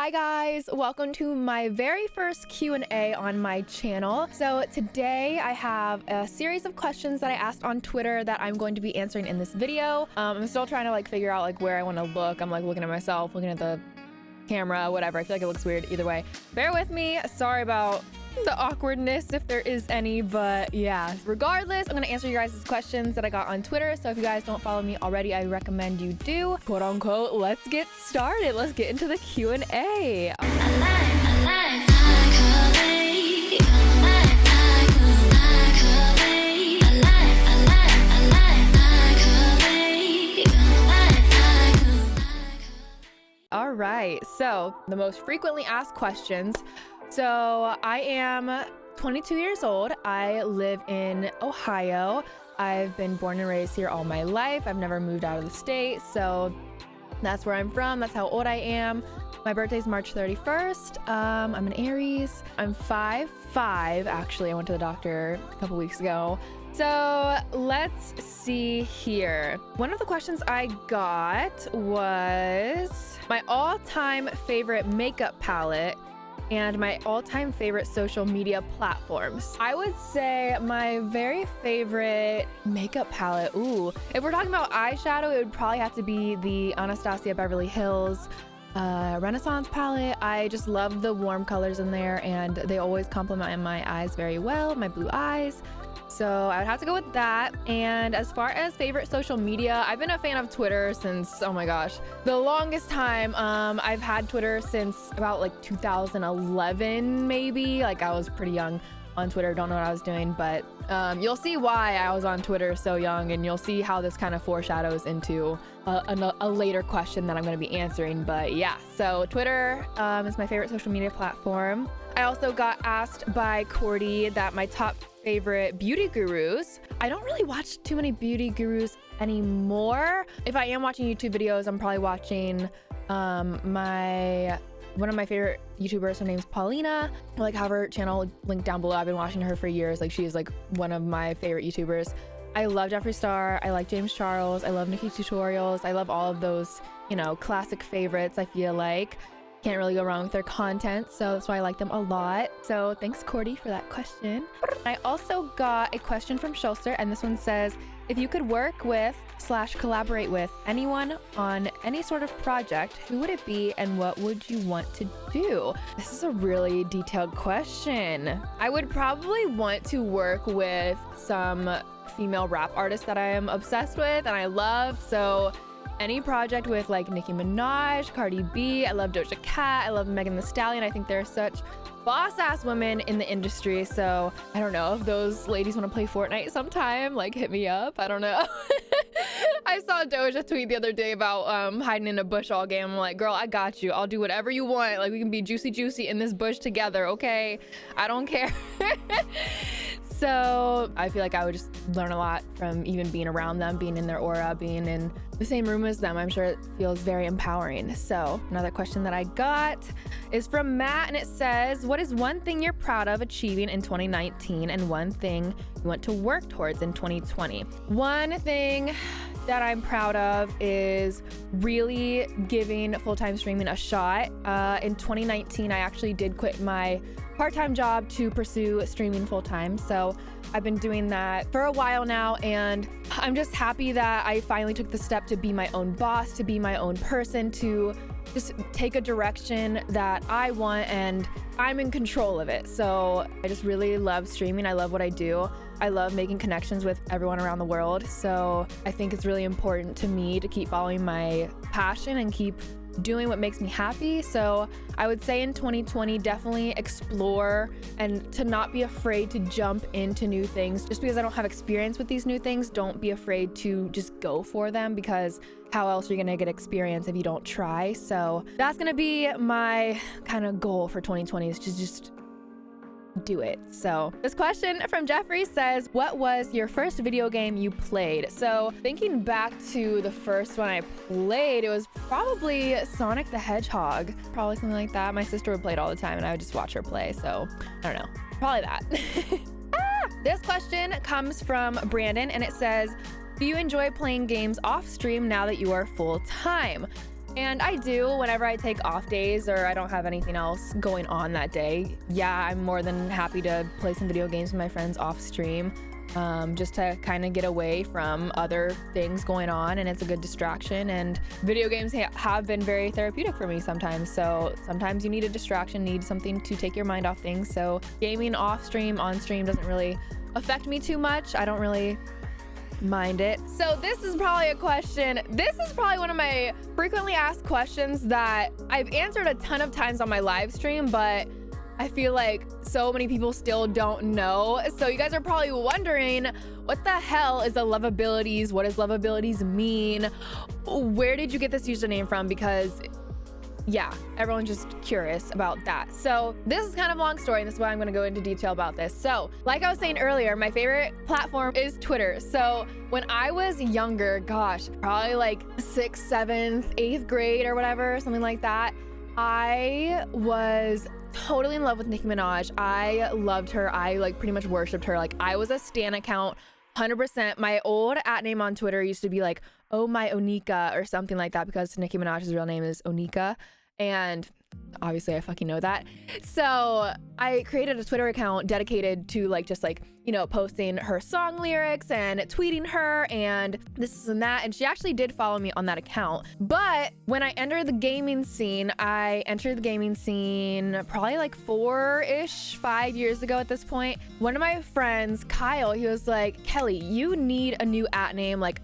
Hi guys, welcome to my very first Q&A on my channel. So today I have a series of questions that I asked on Twitter that I'm going to be answering in this video. I'm still trying to figure out where I want to look. I'm looking at myself, looking at the camera, whatever. I feel like it looks weird either way. Bear with me. Sorry about the awkwardness if there is any, but yeah, regardless, I'm gonna answer your guys' questions that I got on Twitter. So if you guys don't follow me already, I recommend you do. Quote unquote, let's get started. Let's get into the Q&A. All right, so the most frequently asked questions. So I am 22 years old. I live in Ohio. I've been born and raised here all my life. I've never moved out of the state. So that's where I'm from. That's how old I am. My birthday's March 31st. I'm an Aries. I'm 5'5". Actually, I went to the doctor a couple weeks ago. So let's see here. One of the questions I got was my all-time favorite makeup palette and my all-time favorite social media platforms. I would say my very favorite makeup palette, if we're talking about eyeshadow, it would probably have to be the Anastasia Beverly Hills Renaissance palette. I just love the warm colors in there and they always complement my eyes very well, my blue eyes. So I would have to go with that. And as far as favorite social media, I've been a fan of Twitter since, oh my gosh, the longest time. I've had Twitter since about 2011, maybe. I was pretty young on Twitter, don't know what I was doing, but you'll see why I was on Twitter so young, and you'll see how this kind of foreshadows into a later question that I'm going to be answering. But yeah, so Twitter is my favorite social media platform. I also got asked by Cordy that my top favorite beauty gurus. I don't really watch too many beauty gurus anymore. If I am watching YouTube videos, I'm probably watching one of my favorite YouTubers. Her name's Paulina. I have her channel linked down below. I've been watching her for years. She is one of my favorite YouTubers. I love Jeffree Star. I like James Charles. I love Nikki Tutorials. I love all of those, classic favorites. I feel like can't really go wrong with their content, so that's why I like them a lot. So thanks, Cordy, for that question. I also got a question from Schulster, and this one says, if you could work with / collaborate with anyone on any sort of project, who would it be and what would you want to do? This is a really detailed question. I would probably want to work with some female rap artists that I am obsessed with and I love. So any project with Nicki Minaj, Cardi B, I love Doja Cat, I love Megan Thee Stallion. I think they're such boss-ass women in the industry. So I don't know if those ladies want to play Fortnite sometime, hit me up. I don't know. I saw Doja tweet the other day about hiding in a bush all game. I'm like, girl, I got you. I'll do whatever you want. We can be juicy in this bush together, okay? I don't care. So I feel like I would just learn a lot from even being around them, being in their aura, being in the same room as them. I'm sure it feels very empowering. So another question that I got is from Matt, and it says, what is one thing you're proud of achieving in 2019 and one thing you want to work towards in 2020? One thing that I'm proud of is really giving full-time streaming a shot. In 2019, I actually did quit my part-time job to pursue streaming full-time. So I've been doing that for a while now, and I'm just happy that I finally took the step to be my own boss, to be my own person, to just take a direction that I want and I'm in control of it. So I just really love streaming. I love what I do. I love making connections with everyone around the world. So I think it's really important to me to keep following my passion and keep doing what makes me happy. So I would say in 2020, definitely explore and to not be afraid to jump into new things. Just because I don't have experience with these new things, don't be afraid to just go for them, because how else are you gonna get experience if you don't try? So that's gonna be my kind of goal for 2020, is to just do it. So this question from Jeffrey says, what was your first video game you played? So thinking back to the first one I played, it was probably Sonic the Hedgehog, probably something like that. My sister would play it all the time and I would just watch her play. So I don't know, probably that. This question comes from Brandon, and it says, do you enjoy playing games off stream now that you are full time? And I do whenever I take off days or I don't have anything else going on that day. Yeah, I'm more than happy to play some video games with my friends off stream, just to kind of get away from other things going on, and it's a good distraction. And video games have been very therapeutic for me sometimes. So sometimes you need a distraction, need something to take your mind off things. So gaming off stream, on stream doesn't really affect me too much. I don't really mind it. So this is probably a question. This is probably one of my frequently asked questions that I've answered a ton of times on my live stream, but I feel like so many people still don't know. So you guys are probably wondering, what the hell is a Loveabilities? What does Loveabilities mean? Where did you get this username from? Because yeah, everyone's just curious about that. So this is kind of a long story, and this is why I'm gonna go into detail about this. So like I was saying earlier, my favorite platform is Twitter. So when I was younger, gosh, probably like 6th, 7th, 8th grade or whatever, something like that, I was totally in love with Nicki Minaj. I loved her. I like pretty much worshipped her. Like I was a stan account 100%. My old @name on Twitter used to be like, oh my Onika or something like that, because Nicki Minaj's real name is Onika, and obviously I fucking know that. So I created a Twitter account dedicated to like just like, you know, posting her song lyrics and tweeting her and this and that, and she actually did follow me on that account. But when I entered the gaming scene, I entered the gaming scene probably like 5 years ago at this point. One of my friends, Kyle, he was like, Kelly, you need a new @name. Like,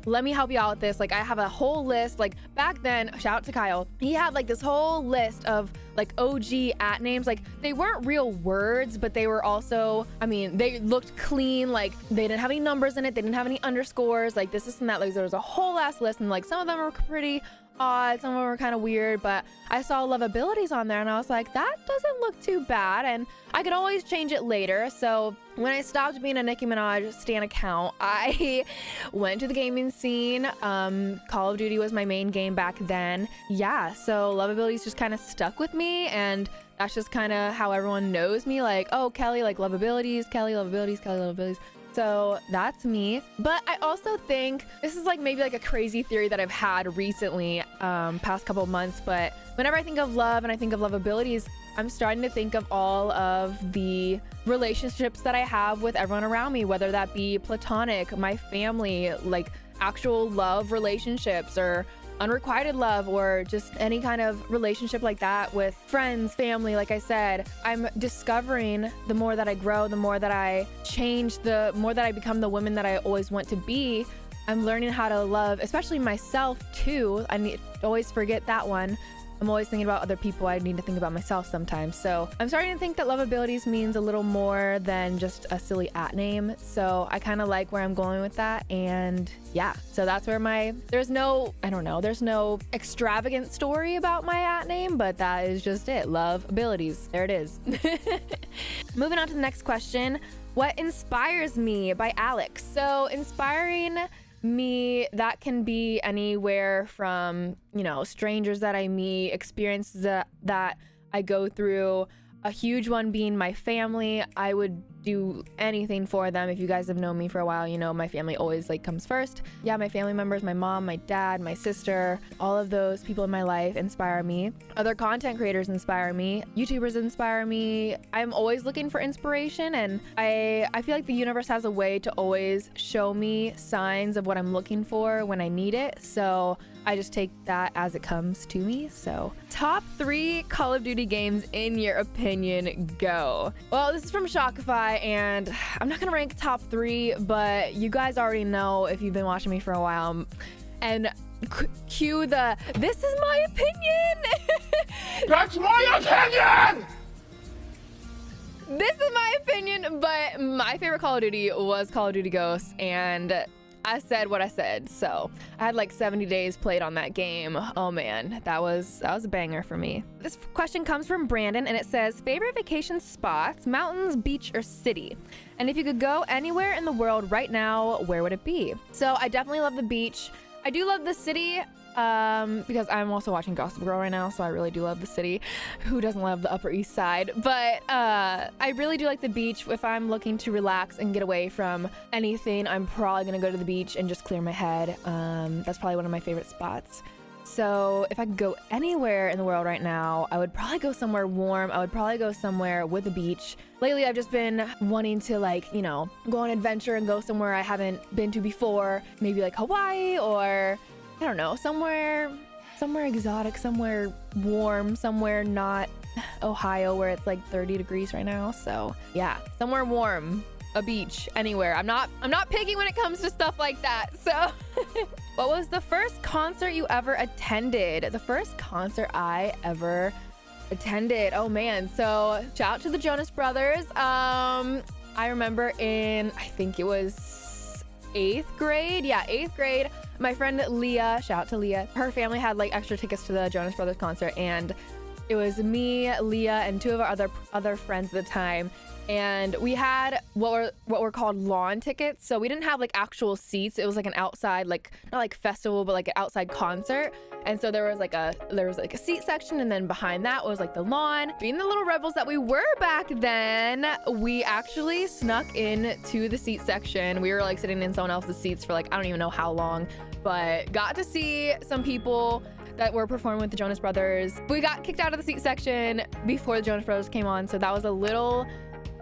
let me help you out with this. Like I have a whole list. Like back then, shout out to Kyle, he had like this whole list of like OG @names. Like they weren't real words, but they were also, I mean, they looked clean. Like they didn't have any numbers in it. They didn't have any underscores, like this and that. Like there was a whole ass list, and like some of them were pretty odd, some of them were kind of weird, but I saw Loveabilities on there and I was like, that doesn't look too bad, and I could always change it later. So when I stopped being a Nicki Minaj stan account, I went to the gaming scene. Call of Duty was my main game back then. Yeah, so Loveabilities just kind of stuck with me, and that's just kind of how everyone knows me. Like, oh, Kelly, like Loveabilities, Kelly Loveabilities, Kelly Loveabilities. So that's me. But I also think this is like maybe like a crazy theory that I've had recently, past couple of months, but whenever I think of love and I think of Loveabilities, I'm starting to think of all of the relationships that I have with everyone around me, whether that be platonic, my family, like actual love relationships, or unrequited love, or just any kind of relationship like that with friends, family. Like I said, I'm discovering the more that I grow, the more that I change, the more that I become the woman that I always want to be. I'm learning how to love, especially myself too. I need to always forget that one. I'm always thinking about other people. I need to think about myself sometimes. So I'm starting to think that Loveabilities means a little more than just a silly @name. So I kind of like where I'm going with that. And yeah, so that's where there's no extravagant story about my @name, but that is just it. Loveabilities. There it is. Moving on to the next question. What inspires me? By Alex. So inspiring me, that can be anywhere from, you know, strangers that I meet, experiences that I go through. A huge one being my family. I would do anything for them. If you guys have known me for a while, you know my family always like comes first. Yeah, my family members, my mom, my dad, my sister, all of those people in my life inspire me. Other content creators inspire me. YouTubers inspire me. I'm always looking for inspiration, and I feel like the universe has a way to always show me signs of what I'm looking for when I need it. So I just take that as it comes to me. So top 3 Call of Duty games in your opinion, go. Well, this is from Shopify, and I'm not gonna rank top 3, but you guys already know if you've been watching me for a while. And cue the, this is my opinion. That's my opinion! This is my opinion, but my favorite Call of Duty was Call of Duty Ghosts, and I said what I said. So I had like 70 days played on that game. Oh man, that was a banger for me. This question comes from Brandon, and it says, favorite vacation spots, mountains, beach, or city? And if you could go anywhere in the world right now, where would it be? So I definitely love the beach. I do love the city, because I'm also watching Gossip Girl right now, so I really do love the city. Who doesn't love the Upper East Side? But I really do like the beach. If I'm looking to relax and get away from anything, I'm probably gonna go to the beach and just clear my head. That's probably one of my favorite spots. So if I could go anywhere in the world right now, I would probably go somewhere warm. I would probably go somewhere with a beach. Lately, I've just been wanting to like, you know, go on an adventure and go somewhere I haven't been to before. Maybe like Hawaii, or I don't know, somewhere exotic, somewhere warm, somewhere not Ohio where it's like 30 degrees right now. So yeah, somewhere warm, a beach, anywhere. I'm not picky when it comes to stuff like that. So what was the first concert you ever attended? The first concert I ever attended. Oh man. So shout out to the Jonas Brothers. I remember in, I think it was 8th grade. Yeah, 8th grade. My friend Leah, shout out to Leah. Her family had like extra tickets to the Jonas Brothers concert, and it was me, Leah, and 2 of our other friends at the time. And we had what were called lawn tickets. So we didn't have like actual seats. It was like an outside, like not like festival, but like an outside concert. And so there was like a seat section, and then behind that was like the lawn. Being the little rebels that we were back then, we actually snuck into the seat section. We were like sitting in someone else's seats for like I don't even know how long, but got to see some people that were performing with the Jonas Brothers. We got kicked out of the seat section before the Jonas Brothers came on, so that was a little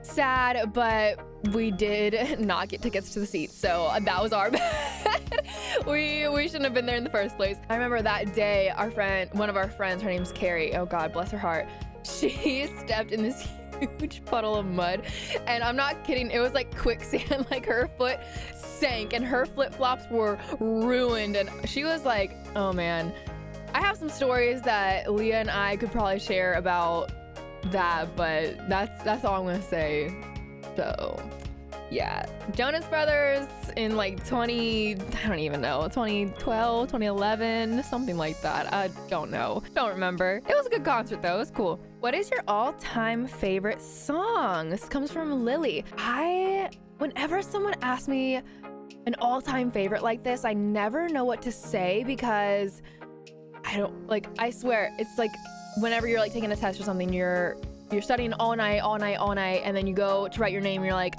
sad, but we did not get tickets to the seats, so that was our bad. we shouldn't have been there in the first place. I remember that day, one of our friends, her name's Carrie, oh god bless her heart, she stepped in this huge puddle of mud, and I'm not kidding, it was like quicksand. Like her foot sank and her flip-flops were ruined, and she was like, oh man. I have some stories that Leah and I could probably share about that, but that's all I'm gonna say. So yeah, Jonas Brothers in like I don't even know, 2012, 2011, something like that. I don't know, don't remember. It was a good concert though, it was cool. What is your all-time favorite song? This comes from Lily. Whenever someone asks me an all-time favorite like this, I never know what to say, because I swear, it's like whenever you're like taking a test or something, you're studying all night, and then you go to write your name, and you're like,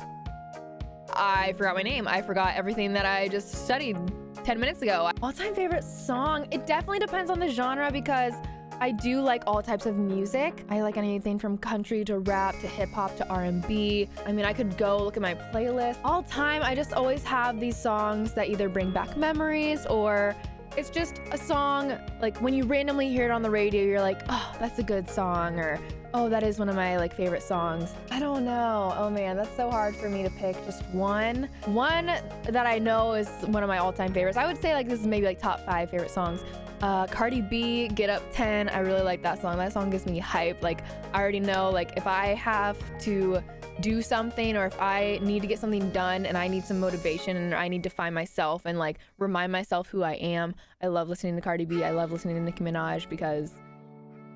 I forgot my name. I forgot everything that I just studied 10 minutes ago. All-time favorite song? It definitely depends on the genre, because I do like all types of music. I like anything from country to rap to hip hop to R&B. I mean, I could go look at my playlist. All time, I just always have these songs that either bring back memories, or it's just a song, like when you randomly hear it on the radio, you're like, oh, that's a good song, or oh, that is one of my like favorite songs. I don't know. Oh man, that's so hard for me to pick just one. One that I know is one of my all-time favorites. I would say like this is maybe like top 5 favorite songs. Cardi B, Get Up 10. I really like that song. That song gives me hype. Like I already know, like if I have to do something, or if I need to get something done and I need some motivation, and I need to find myself and like remind myself who I am, I love listening to Cardi B. I love listening to Nicki Minaj, because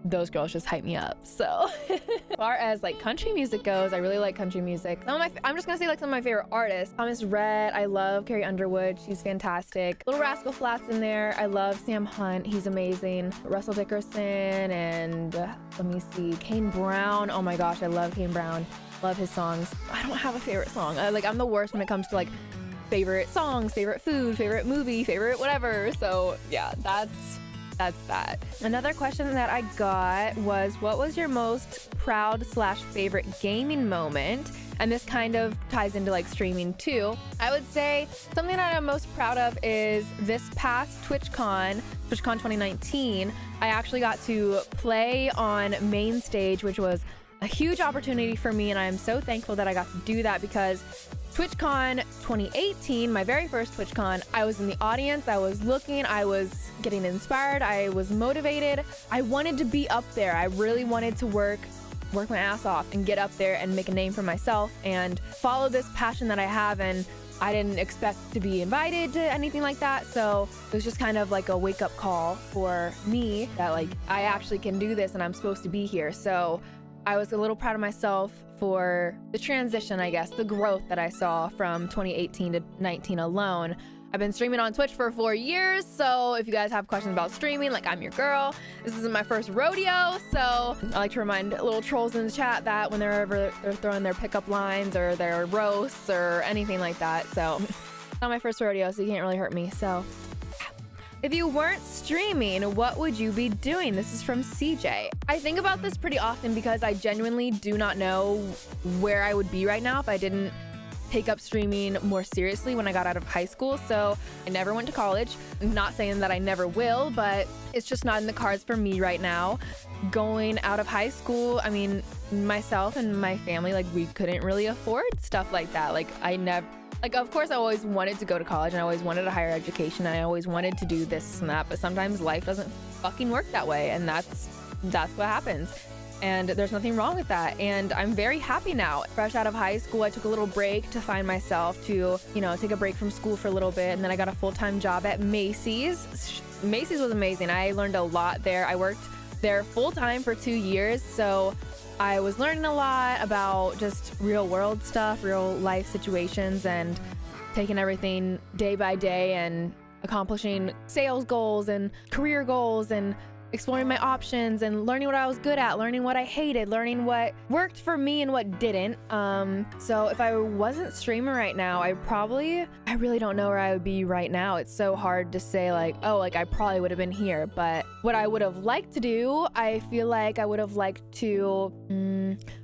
those girls just hype me up. So as far as like country music goes, I really like country music. I'm just gonna say like some of my favorite artists. Thomas Rhett, I love Carrie Underwood, she's fantastic. Little Rascal Flatts in there, I love Sam Hunt, he's amazing. Russell Dickerson, and let me see, Kane Brown. Oh my gosh, I love Kane Brown, love his songs. I don't have a favorite song. I'm the worst when it comes to like favorite songs, favorite food, favorite movie, favorite whatever. So yeah, that's that. Another question that I got was, what was your most proud / favorite gaming moment? And this kind of ties into like streaming too. I would say something that I'm most proud of is this past TwitchCon 2019. I actually got to play on main stage, which was a huge opportunity for me, and I am so thankful that I got to do that, because TwitchCon 2018, my very first TwitchCon, I was in the audience, I was looking, I was getting inspired, I was motivated. I wanted to be up there. I really wanted to work my ass off and get up there and make a name for myself and follow this passion that I have, and I didn't expect to be invited to anything like that. So it was just kind of like a wake-up call for me that like I actually can do this and I'm supposed to be here. So I was a little proud of myself for the transition, I guess, the growth that I saw from 2018 to 19 alone. I've been streaming on Twitch for 4 years, so if you guys have questions about streaming, like, I'm your girl. This isn't my first rodeo, so I like to remind little trolls in the chat that whenever they're throwing their pickup lines or their roasts or anything like that. So it's not my first rodeo, so you can't really hurt me. So if you weren't streaming, what would you be doing? This is from CJ. I think about this pretty often because I genuinely do not know where I would be right now if I didn't take up streaming more seriously when I got out of high school. So I never went to college. I'm not saying that I never will, but it's just not in the cards for me right now. Going out of high school, I mean, myself and my family, like, we couldn't really afford stuff like that. Like, of course I always wanted to go to college and I always wanted a higher education and I always wanted to do this and that, but sometimes life doesn't fucking work that way, and that's what happens. And there's nothing wrong with that. And I'm very happy now. Fresh out of high school, I took a little break to find myself, to, you know, take a break from school for a little bit. And then I got a full-time job at Macy's. Macy's was amazing. I learned a lot there. I worked there full-time for 2 years. So I was learning a lot about just real world stuff, real life situations, and taking everything day by day and accomplishing sales goals and career goals and exploring my options and learning what I was good at, learning what I hated, learning what worked for me and what didn't. So if I wasn't streaming right now, I really don't know where I would be right now. It's so hard to say, like, oh, like I probably would have been here. But what I would have liked to do, I feel like I would have liked to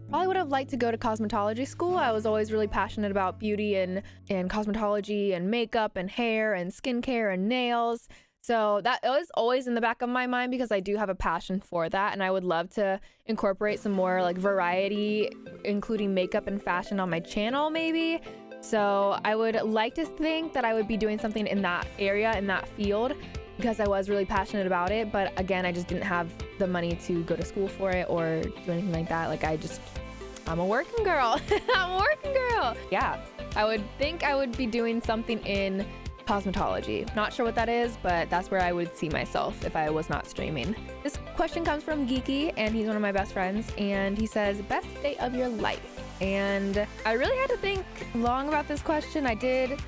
probably would have liked to go to cosmetology school. I was always really passionate about beauty and cosmetology and makeup and hair and skincare and nails. So that was always in the back of my mind because I do have a passion for that, and I would love to incorporate some more like variety, including makeup and fashion on my channel maybe. So I would like to think that I would be doing something in that area, in that field, because I was really passionate about it. But again, I just didn't have the money to go to school for it or do anything like that. Like, I'm a working girl. I'm a working girl. Yeah, I would think I would be doing something in cosmetology. Not sure what that is, but that's where I would see myself if I was not streaming. This question comes from Geeky, and he's one of my best friends, and he says, best day of your life. And I really had to think long about this question. I did.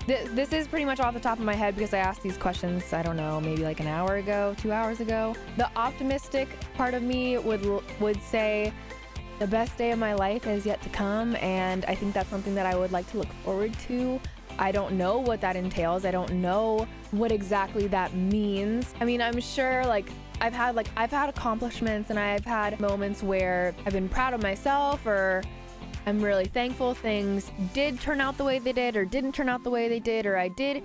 This is pretty much off the top of my head because I asked these questions, I don't know, maybe like an hour ago, 2 hours ago. The optimistic part of me would say the best day of my life is yet to come, and I think that's something that I would like to look forward to. I don't know what that entails. I don't know what exactly that means. I mean, I'm sure like I've had accomplishments and I've had moments where I've been proud of myself, or I'm really thankful things did turn out the way they did or didn't turn out the way they did, or I did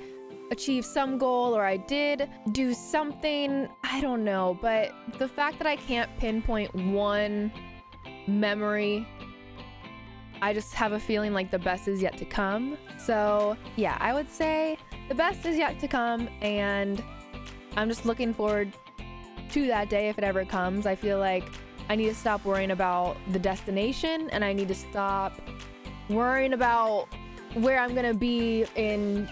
achieve some goal, or I did do something. I don't know. But the fact that I can't pinpoint one memory, I just have a feeling like the best is yet to come. So yeah, I would say the best is yet to come, and I'm just looking forward to that day if it ever comes. I feel like I need to stop worrying about the destination, and I need to stop worrying about where I'm gonna be in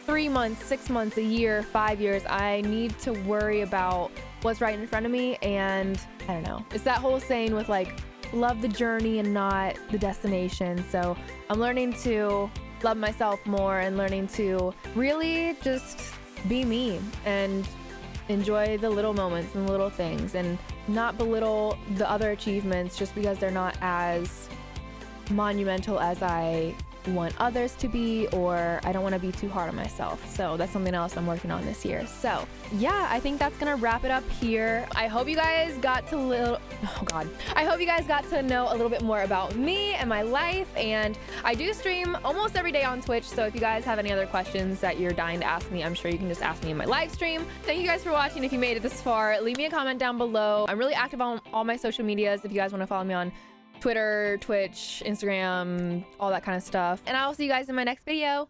3 months, 6 months, a year, 5 years. I need to worry about what's right in front of me, and I don't know. It's that whole saying with like, love the journey and not the destination. So I'm learning to love myself more and learning to really just be me and enjoy the little moments and the little things, and not belittle the other achievements just because they're not as monumental as I want others to be, or I don't want to be too hard on myself. So that's something else I'm working on this year. So yeah, I think that's gonna wrap it up here. I hope you guys got to I hope you guys got to know a little bit more about me and my life. And I do stream almost every day on Twitch, so if you guys have any other questions that you're dying to ask me, I'm sure you can just ask me in my live stream. Thank you guys for watching. If you made it this far, leave me a comment down below. I'm really active on all my social medias if you guys want to follow me on Twitter, Twitch, Instagram, all that kind of stuff. And I will see you guys in my next video.